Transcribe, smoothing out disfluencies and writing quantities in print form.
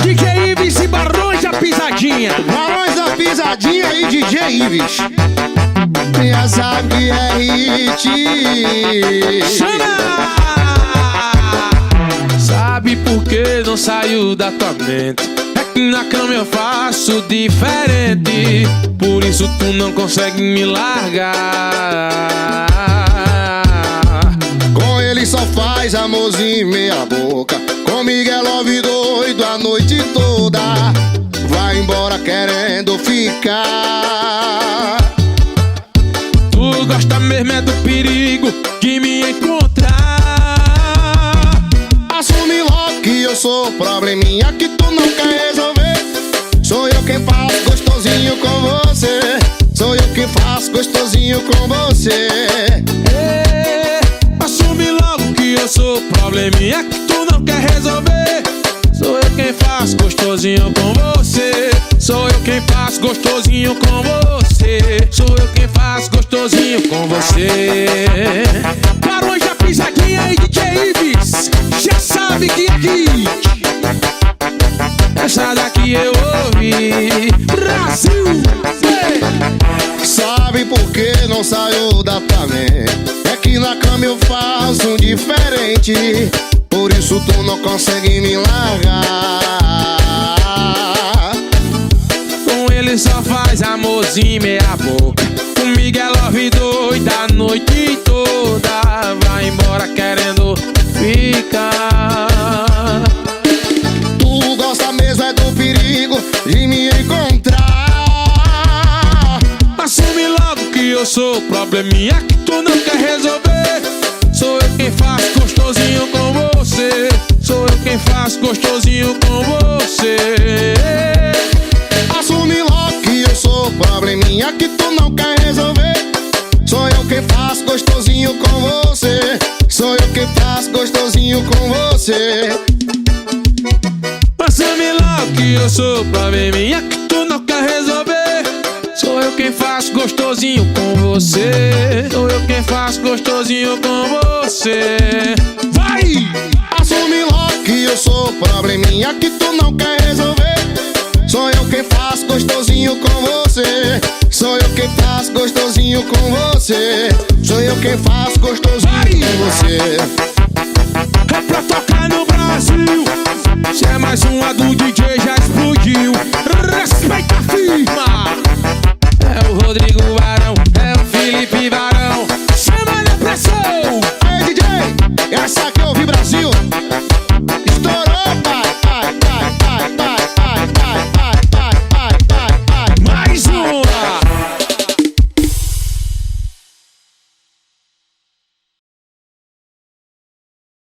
DJ Ives e Barões da Pisadinha. Barões da Pisadinha e DJ Ives. Já sabe que é hit. Chama! Sabe por que não saiu da tua mente? É que na cama eu faço diferente. Por isso tu não consegue me largar. Com ele só faz amorzinho meia boca. Comigo é love doido a noite toda. Vai embora querendo ficar. Tu gosta mesmo é do perigo de me encontrar. Assume logo que eu sou probleminha que tu não quer resolver. Sou eu quem faço gostosinho com você. Sou eu quem faço gostosinho com você. Assume logo que eu sou probleminha que tu não quer resolver. Sou eu quem faço gostosinho com você. Sou eu quem faço gostosinho com você. Sou eu quem faço gostosinho com você. Barões da Pisadinha e DJ Ives. Já sabe que é hit. Essa daqui eu ouvi. Brasil! Sabe por que não saiu da tua mente? É que na cama eu faço um diferente. Por isso tu não consegue me largar. Com ele só faz amorzinho meia boca. Comigo é love doida a noite toda. Vai embora querendo ficar. Tu gosta mesmo é do perigo de me encontrar. Assume logo que eu sou probleminha que tu não quer resolver. Sou eu quem faço gostosinho com você. Sou eu quem faço gostosinho com você. Assume logo que eu sou probleminha que tu não quer resolver. Sou eu quem faço gostosinho com você. Sou eu quem faço gostosinho com você. Assume logo que eu sou probleminha que tu não quer resolver. Sou eu quem faço gostosinho com você. Sou eu quem faço gostosinho com você. Vai! Assume logo que eu sou probleminha que tu não quer resolver. Sou eu quem faço gostosinho com você. Sou eu quem faço gostosinho com você. Sou eu quem faço gostosinho com você. É pra tocar no Brasil. Se é mais uma do DJ já explodiu. Respeita a firma. É o Rodrigo